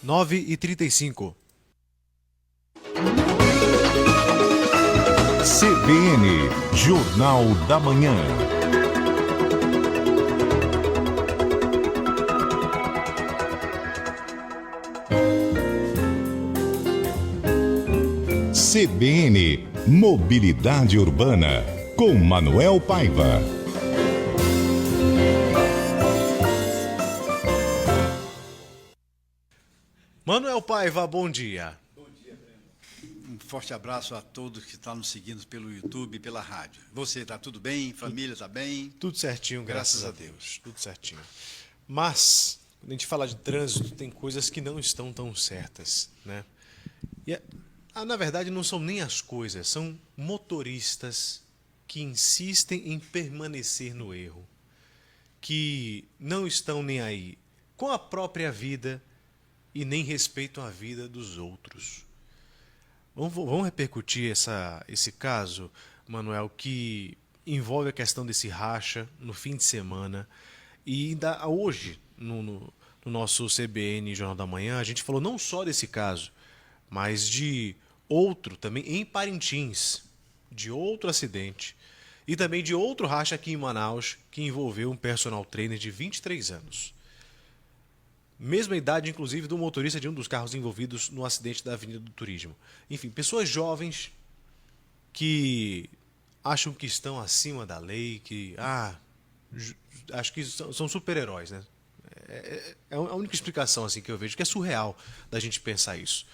9h35. CBN, Jornal da Manhã. CBN, Mobilidade Urbana, com Manuel Paiva. Manuel Paiva, bom dia. Bom dia, Breno. Um forte abraço a todos que estão nos seguindo pelo YouTube e pela rádio. Você está tudo bem? Família está bem? Tudo certinho, graças a Deus. Tudo certinho. Mas, quando a gente fala de trânsito, tem coisas que não estão tão certas, né? E, na verdade, não são nem as coisas, são motoristas que insistem em permanecer no erro, que não estão nem aí com a própria vida e nem respeitam a vida dos outros. Vamos repercutir esse caso, Manuel, que envolve a questão desse racha no fim de semana. E ainda hoje, no nosso CBN Jornal da Manhã, a gente falou não só desse caso, mas de outro também em Parintins, de outro acidente, e também de outro racha aqui em Manaus, que envolveu um personal trainer de 23 anos. Mesma idade, inclusive, do motorista de um dos carros envolvidos no acidente da Avenida do Turismo. Enfim, pessoas jovens que acham que estão acima da lei, que acho que são super-heróis, né? É a única explicação assim que eu vejo, que é surreal da gente pensar isso.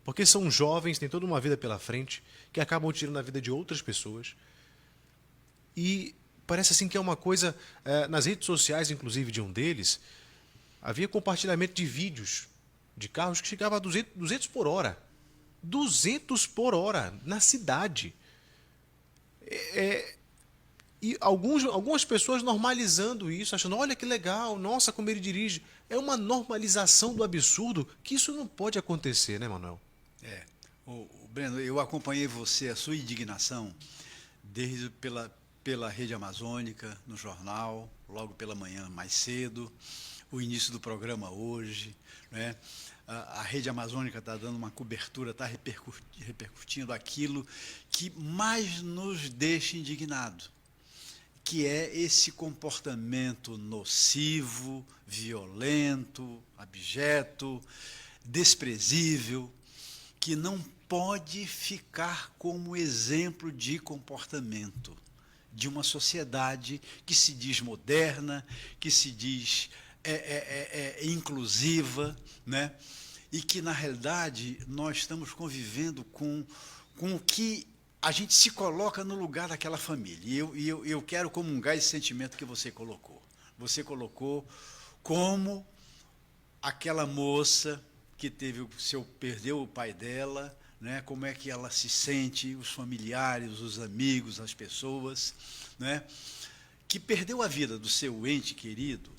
Porque são jovens, têm toda uma vida pela frente, que acabam tirando a vida de outras pessoas. E parece assim que é uma coisa, nas redes sociais, inclusive, de um deles, havia compartilhamento de vídeos de carros que chegavam a 200 por hora. 200 por hora na cidade. E algumas pessoas normalizando isso, achando, olha que legal, nossa, como ele dirige. É uma normalização do absurdo que isso não pode acontecer, né, Manuel? Breno, eu acompanhei você, a sua indignação, desde pela Rede Amazônica, no jornal, logo pela manhã mais cedo, o início do programa hoje, né? A Rede Amazônica está dando uma cobertura, está repercutindo aquilo que mais nos deixa indignados, que é esse comportamento nocivo, violento, abjeto, desprezível, que não pode ficar como exemplo de comportamento de uma sociedade que se diz moderna, que se diz inclusiva, né? E que, na realidade, nós estamos convivendo com o que a gente se coloca no lugar daquela família. E eu quero comungar esse sentimento que você colocou. Você colocou como aquela moça que perdeu o pai dela, né? Como é que ela se sente, os familiares, os amigos, as pessoas, né? Que perdeu a vida do seu ente querido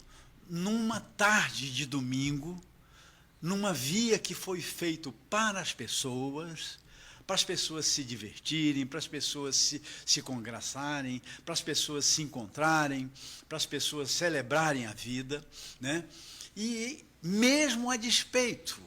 numa tarde de domingo, numa via que foi feito para as pessoas se divertirem, para as pessoas se congraçarem, para as pessoas se encontrarem, para as pessoas celebrarem a vida, né? E mesmo a despeito,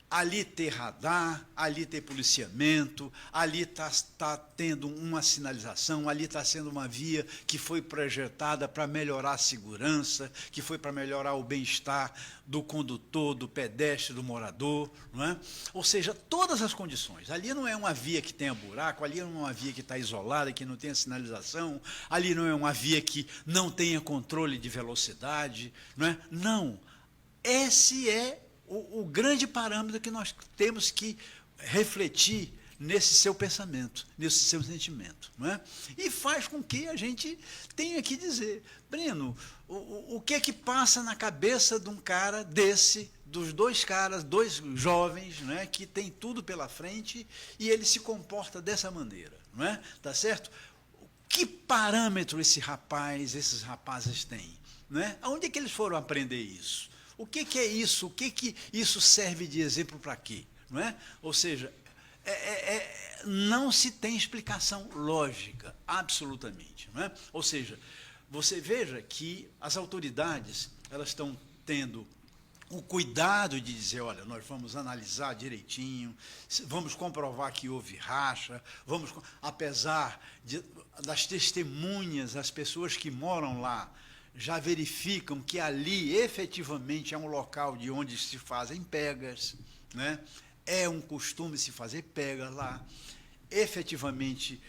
ali ter radar, ali ter policiamento, ali está tendo uma sinalização, ali está sendo uma via que foi projetada para melhorar a segurança, que foi para melhorar o bem-estar do condutor, do pedestre, do morador, não é? Ou seja, todas as condições. Ali não é uma via que tenha buraco, ali não é uma via que está isolada, que não tenha sinalização, ali não é uma via que não tenha controle de velocidade, não é? Não. Esse é o grande parâmetro que nós temos que refletir nesse seu pensamento, nesse seu sentimento, não é? E faz com que a gente tenha que dizer, Breno, o que é que passa na cabeça de um cara desse, dos dois jovens, não é, que tem tudo pela frente e ele se comporta dessa maneira, não é? Tá certo? Que parâmetro esses rapazes têm, não é? Aonde é que eles foram aprender isso? O que é isso? O que isso serve de exemplo para quê? Não é? Ou seja, não se tem explicação lógica, absolutamente. Não é? Ou seja, você veja que as autoridades, elas estão tendo o cuidado de dizer, olha, nós vamos analisar direitinho, vamos comprovar que houve racha, apesar das testemunhas, as pessoas que moram lá já verificam que ali efetivamente é um local de onde se fazem pegas, né? É um costume se fazer pega lá. Efetivamente,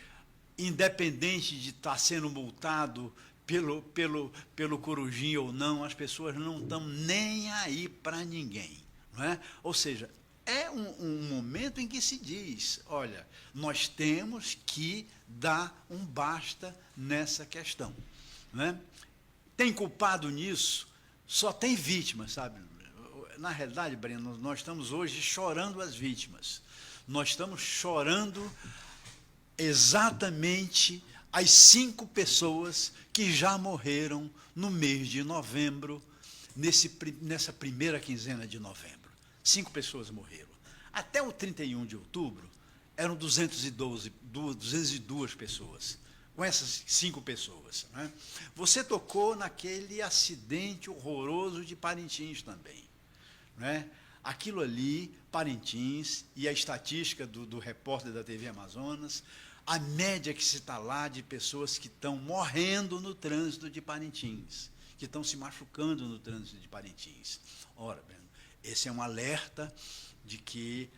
independente de estar sendo multado pelo Corujinha ou não, as pessoas não estão nem aí para ninguém. Não é? Ou seja, é um momento em que se diz, olha, nós temos que dar um basta nessa questão. Não é? Tem culpado nisso? Só tem vítimas, sabe? Na realidade, Breno, nós estamos hoje chorando as vítimas. Nós estamos chorando exatamente as 5 pessoas que já morreram no mês de novembro, nessa primeira quinzena de novembro. 5 pessoas morreram. Até o 31 de outubro, eram 202 pessoas, com essas 5 pessoas. Né? Você tocou naquele acidente horroroso de Parintins também. Né? Aquilo ali, Parintins, e a estatística do repórter da TV Amazonas, a média que se está lá de pessoas que estão morrendo no trânsito de Parintins, que estão se machucando no trânsito de Parintins. Ora, Breno, esse é um alerta de que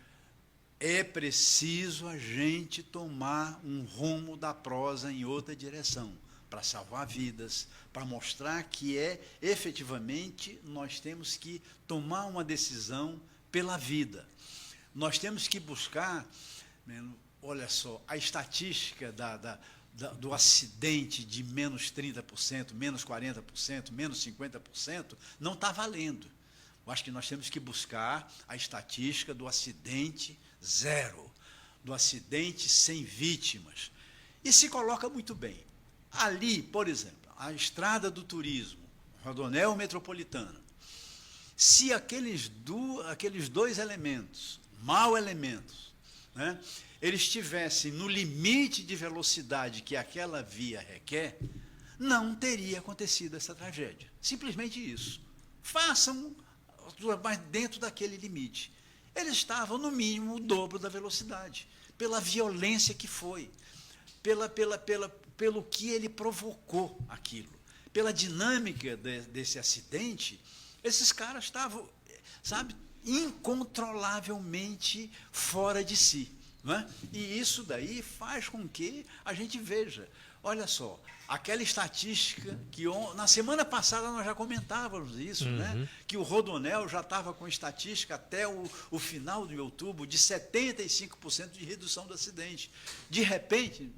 é preciso a gente tomar um rumo da prosa em outra direção, para salvar vidas, para mostrar que efetivamente nós temos que tomar uma decisão pela vida. Nós temos que buscar, olha só, a estatística do acidente de menos 30%, menos 40%, menos 50%, não está valendo. Eu acho que nós temos que buscar a estatística do acidente zero, do acidente sem vítimas. E se coloca muito bem. Ali, por exemplo, a estrada do turismo, Rodoanel Metropolitana, se aqueles 2 elementos, mau elementos, né, eles estivessem no limite de velocidade que aquela via requer, não teria acontecido essa tragédia. Simplesmente isso. Façam, mas dentro daquele limite. Eles estavam, no mínimo, o dobro da velocidade, pela violência que foi, pelo que ele provocou aquilo, pela dinâmica desse acidente. Esses caras estavam, sabe, incontrolavelmente fora de si. Não é? E isso daí faz com que a gente veja, olha só, aquela estatística que na semana passada nós já comentávamos isso, né? Que o Rodoanel já estava com estatística até o final de outubro de 75% de redução do acidente. De repente,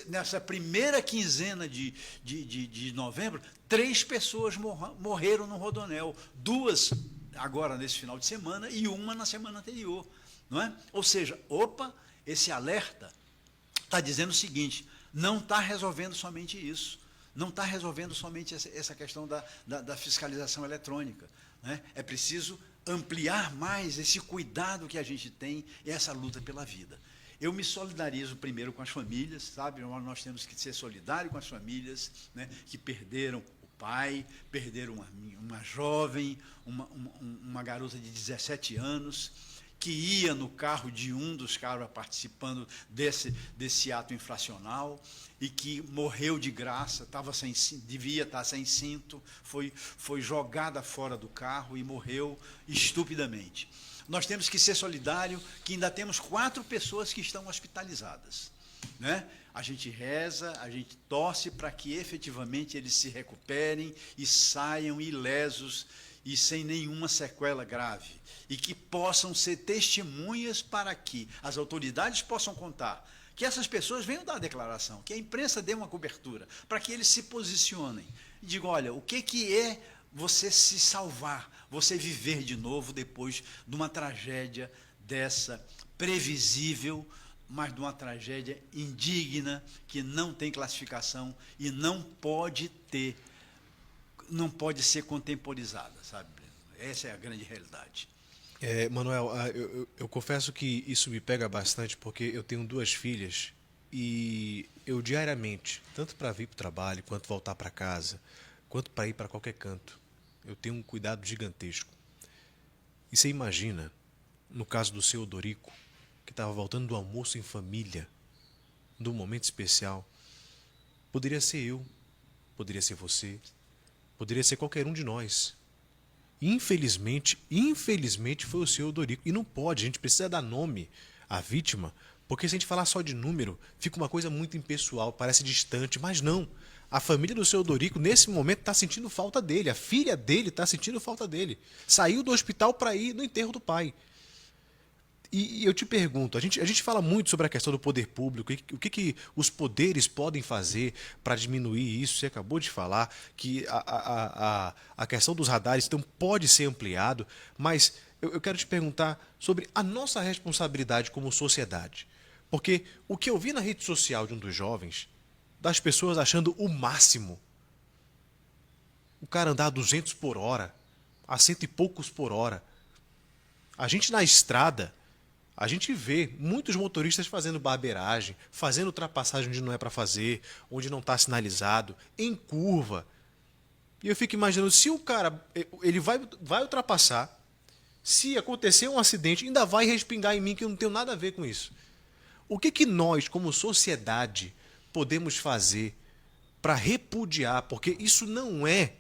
nessa primeira quinzena de novembro, 3 pessoas morreram no Rodoanel, 2 agora nesse final de semana e 1 na semana anterior. Não é? Ou seja, esse alerta está dizendo o seguinte, não está resolvendo somente isso, não está resolvendo somente essa questão da fiscalização eletrônica. Né? É preciso ampliar mais esse cuidado que a gente tem e essa luta pela vida. Eu me solidarizo primeiro com as famílias, sabe? Nós temos que ser solidários com as famílias, né, que perderam o pai, perderam uma jovem, uma garota de 17 anos, que ia no carro de um dos caras participando desse ato infracional e que morreu de graça, devia estar sem cinto, foi jogada fora do carro e morreu estupidamente. Nós temos que ser solidários, que ainda temos 4 pessoas que estão hospitalizadas. Né? A gente reza, a gente torce para que efetivamente eles se recuperem e saiam ilesos e sem nenhuma sequela grave, e que possam ser testemunhas para que as autoridades possam contar, que essas pessoas venham dar a declaração, que a imprensa dê uma cobertura, para que eles se posicionem e digam, olha, o que é você se salvar, você viver de novo depois de uma tragédia dessa, previsível, mas de uma tragédia indigna, que não tem classificação e não pode ser contemporizada, sabe? Essa é a grande realidade. Manuel, eu confesso que isso me pega bastante, porque eu tenho 2 filhas E eu diariamente, tanto para vir para o trabalho, quanto voltar para casa, quanto para ir para qualquer canto, eu tenho um cuidado gigantesco. E você imagina, no caso do seu Odorico, que estava voltando do almoço em família, de um momento especial, poderia ser eu, poderia ser você, poderia ser qualquer um de nós. Infelizmente foi o seu Odorico. E não pode, a gente precisa dar nome à vítima, porque se a gente falar só de número, fica uma coisa muito impessoal, parece distante, mas não. A família do seu Odorico, nesse momento, está sentindo falta dele. A filha dele está sentindo falta dele. Saiu do hospital para ir no enterro do pai. E eu te pergunto, a gente fala muito sobre a questão do poder público, o que os poderes podem fazer para diminuir isso. Você acabou de falar que a questão dos radares então, pode ser ampliado, mas eu quero te perguntar sobre a nossa responsabilidade como sociedade. Porque o que eu vi na rede social de um dos jovens, das pessoas achando o máximo, o cara andar a 200 por hora, a 100 e poucos por hora. A gente na estrada, a gente vê muitos motoristas fazendo barbeiragem, fazendo ultrapassagem onde não é para fazer, onde não está sinalizado, em curva. E eu fico imaginando, se o cara ele vai ultrapassar, se acontecer um acidente, ainda vai respingar em mim, que eu não tenho nada a ver com isso. O que nós, como sociedade, podemos fazer para repudiar? Porque isso não é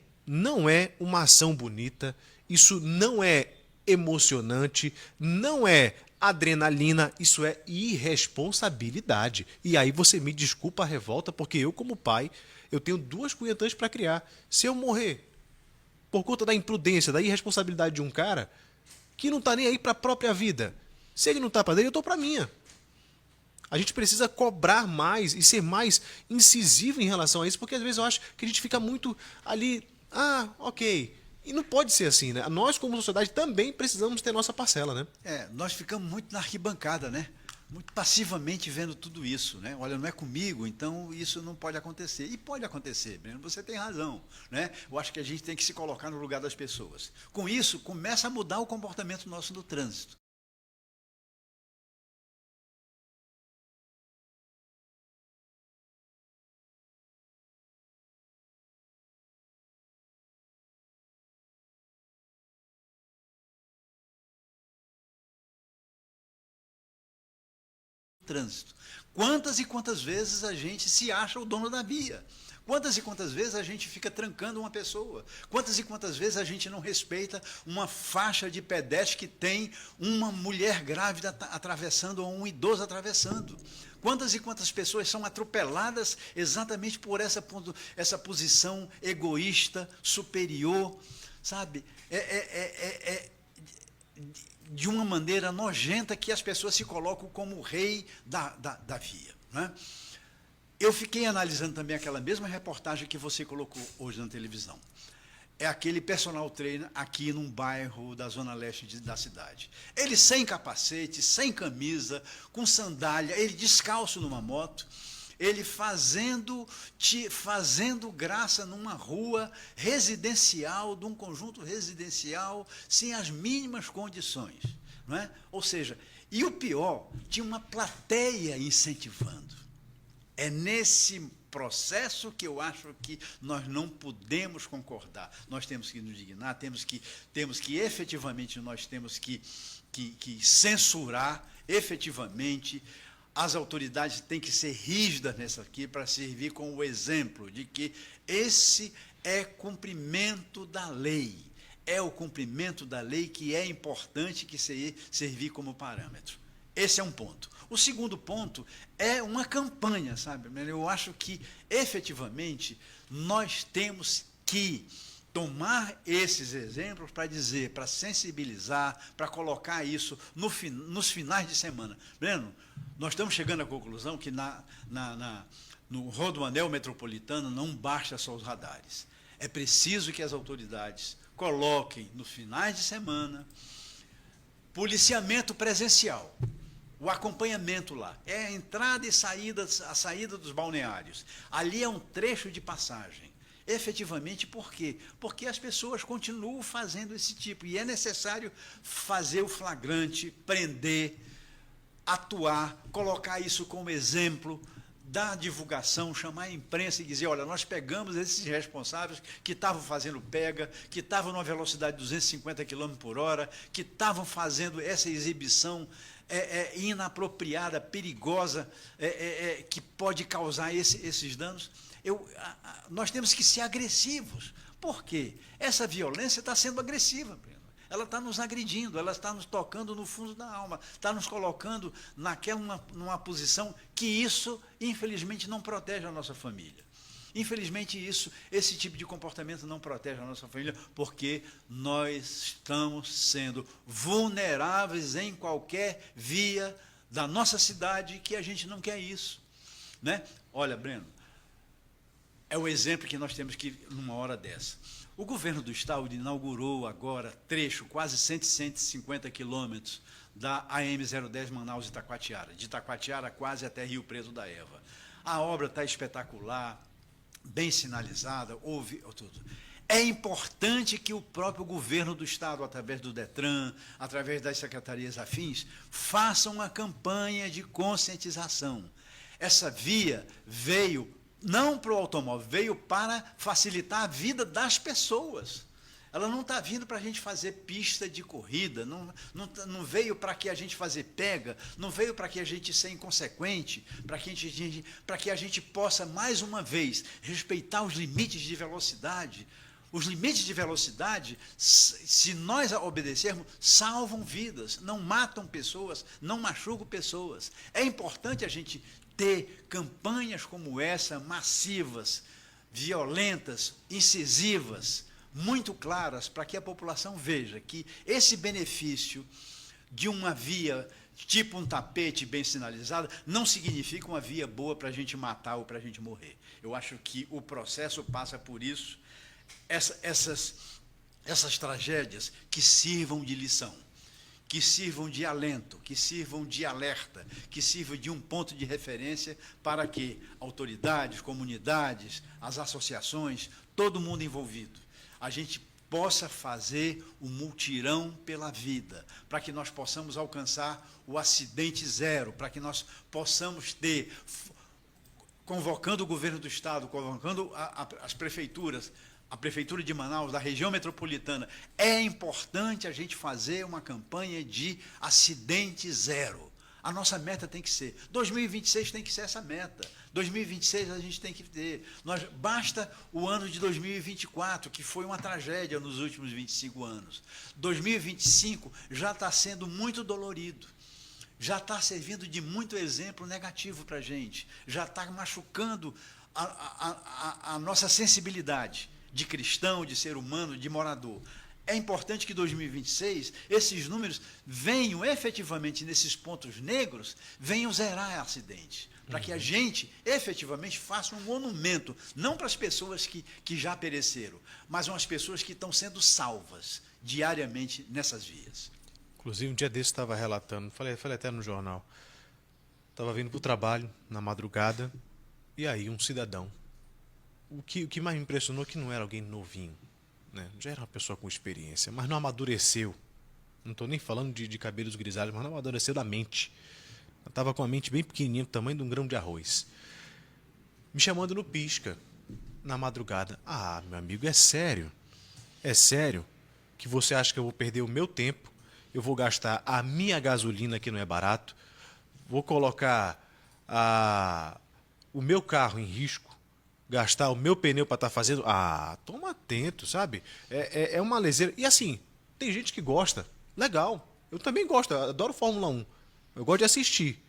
uma ação bonita, isso não é emocionante, não é adrenalina, isso é irresponsabilidade. E aí você me desculpa a revolta, porque eu, como pai, eu tenho 2 cunhantãs para criar. Se eu morrer por conta da imprudência, da irresponsabilidade de um cara que não está nem aí para a própria vida, se ele não está para dele, eu estou para a minha. A gente precisa cobrar mais e ser mais incisivo em relação a isso, porque às vezes eu acho que a gente fica muito ali, ok. E não pode ser assim, né? Nós, como sociedade, também precisamos ter nossa parcela, né? Nós ficamos muito na arquibancada, né? Muito passivamente vendo tudo isso, né? Olha, não é comigo, então isso não pode acontecer. E pode acontecer, Breno, você tem razão, né? Eu acho que a gente tem que se colocar no lugar das pessoas. Com isso, começa a mudar o comportamento nosso no trânsito. Trânsito. Quantas e quantas vezes a gente se acha o dono da via? Quantas e quantas vezes a gente fica trancando uma pessoa? Quantas e quantas vezes a gente não respeita uma faixa de pedestre que tem uma mulher grávida atravessando ou um idoso atravessando? Quantas e quantas pessoas são atropeladas exatamente por essa posição egoísta, superior, sabe? De uma maneira nojenta que as pessoas se colocam como o rei da via. Né? Eu fiquei analisando também aquela mesma reportagem que você colocou hoje na televisão. É aquele personal trainer aqui num bairro da zona leste da cidade. Ele sem capacete, sem camisa, com sandália, ele descalço numa moto, ele fazendo graça numa rua residencial, de um conjunto residencial, sem as mínimas condições. Não é? Ou seja, e o pior, tinha uma plateia incentivando. É nesse processo que eu acho que nós não podemos concordar. Nós temos que nos dignar, temos que efetivamente, nós temos que censurar efetivamente. As autoridades têm que ser rígidas nessa aqui para servir como exemplo de que esse é cumprimento da lei. É o cumprimento da lei que é importante que servir como parâmetro. Esse é um ponto. O segundo ponto é uma campanha, sabe? Eu acho que, efetivamente, nós temos que tomar esses exemplos para dizer, para sensibilizar, para colocar isso nos finais de semana. Breno, nós estamos chegando à conclusão que no rodoanel metropolitano não basta só os radares. É preciso que as autoridades coloquem, nos finais de semana, policiamento presencial. O acompanhamento lá. É a entrada e a saída dos balneários. Ali é um trecho de passagem. Efetivamente, por quê? Porque as pessoas continuam fazendo esse tipo. E é necessário fazer o flagrante, prender, atuar, colocar isso como exemplo dar divulgação, chamar a imprensa e dizer, olha, nós pegamos esses responsáveis que estavam fazendo pega, que estavam numa velocidade de 250 km por hora, que estavam fazendo essa exibição inapropriada, perigosa, que pode causar esses danos. Nós temos que ser agressivos. Por quê? Essa violência está sendo agressiva, Breno. Ela está nos agredindo, ela está nos tocando no fundo da alma, está nos colocando numa posição que isso, infelizmente, não protege a nossa família. Infelizmente, esse tipo de comportamento não protege a nossa família, porque nós estamos sendo vulneráveis em qualquer via da nossa cidade, que a gente não quer isso, né? Olha, Breno, é o exemplo que nós temos que ir numa hora dessa. O governo do estado inaugurou agora trecho, quase 150 quilômetros, da AM010 Manaus-Itacoatiara, de Itacoatiara quase até Rio Preto da Eva. A obra está espetacular, bem sinalizada, houve tudo. É importante que o próprio governo do estado, através do DETRAN, através das secretarias afins, façam uma campanha de conscientização. Essa via veio não para o automóvel, veio para facilitar a vida das pessoas. Ela não está vindo para a gente fazer pista de corrida, não veio para que a gente fazer pega, não veio para que a gente ser inconsequente, para que a gente possa, mais uma vez, respeitar os limites de velocidade. Os limites de velocidade, se nós obedecermos, salvam vidas, não matam pessoas, não machucam pessoas. É importante a gente ter campanhas como essa, massivas, violentas, incisivas, muito claras, para que a população veja que esse benefício de uma via tipo um tapete bem sinalizado não significa uma via boa para a gente matar ou para a gente morrer. Eu acho que o processo passa por isso, essas tragédias que sirvam de lição, que sirvam de alento, que sirvam de alerta, que sirvam de um ponto de referência para que autoridades, comunidades, as associações, todo mundo envolvido, a gente possa fazer um mutirão pela vida, para que nós possamos alcançar o acidente zero, para que nós possamos ter, convocando o governo do estado, convocando as prefeituras, a Prefeitura de Manaus, da região metropolitana, é importante a gente fazer uma campanha de acidente zero. A nossa meta tem que ser, 2026 tem que ser essa meta, 2026 a gente tem que ter. Basta o ano de 2024, que foi uma tragédia nos últimos 25 anos. 2025 já está sendo muito dolorido, já está servindo de muito exemplo negativo para a gente, já está machucando a nossa sensibilidade de cristão, de ser humano, de morador. É importante que 2026, esses números venham efetivamente nesses pontos negros, venham zerar acidentes, para que a gente efetivamente faça um monumento, não para as pessoas que já pereceram, mas umas pessoas que estão sendo salvas diariamente nessas vias. Inclusive, um dia desse estava relatando, falei até no jornal, estava vindo para o trabalho, na madrugada, e aí um cidadão, o que mais me impressionou é que não era alguém novinho, né? Já era uma pessoa com experiência, mas não amadureceu. Não estou nem falando de cabelos grisalhos, mas não amadureceu da mente. Eu estava com a mente bem pequenininha, do tamanho de um grão de arroz. Me chamando no pisca, na madrugada. Ah, meu amigo, é sério? É sério que você acha que eu vou perder o meu tempo, eu vou gastar a minha gasolina, que não é barato, vou colocar o meu carro em risco, gastar o meu pneu para estar fazendo... Ah, toma atento, sabe? É uma leseira. E assim, tem gente que gosta. Legal. Eu também gosto, eu adoro Fórmula 1. Eu gosto de assistir.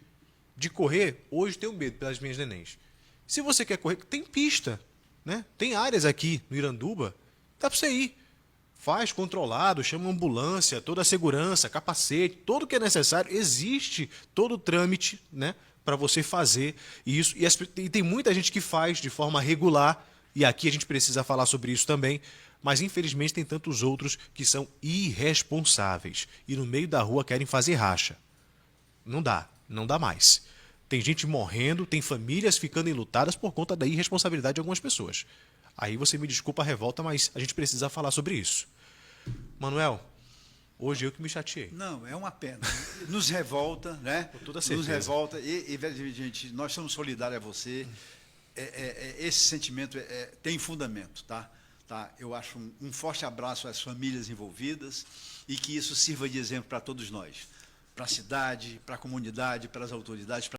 De correr, hoje tenho medo pelas minhas nenéns. Se você quer correr, tem pista, né? Tem áreas aqui no Iranduba, dá para você ir. Faz controlado, chama uma ambulância, toda a segurança, capacete, tudo que é necessário. Existe todo o trâmite, né, para você fazer isso. E tem muita gente que faz de forma regular, e aqui a gente precisa falar sobre isso também, mas infelizmente tem tantos outros que são irresponsáveis e no meio da rua querem fazer racha. Não dá mais. Tem gente morrendo, tem famílias ficando enlutadas por conta da irresponsabilidade de algumas pessoas. Aí você me desculpa a revolta, mas a gente precisa falar sobre isso. Manuel, Hoje eu que me chateei. Não, é uma pena. Nos revolta, né? Com toda Nos certeza. revolta. Gente, nós somos solidários a você. Esse sentimento tem fundamento, tá? Eu acho um forte abraço às famílias envolvidas e que isso sirva de exemplo para todos nós, para a cidade, para a comunidade, para as autoridades.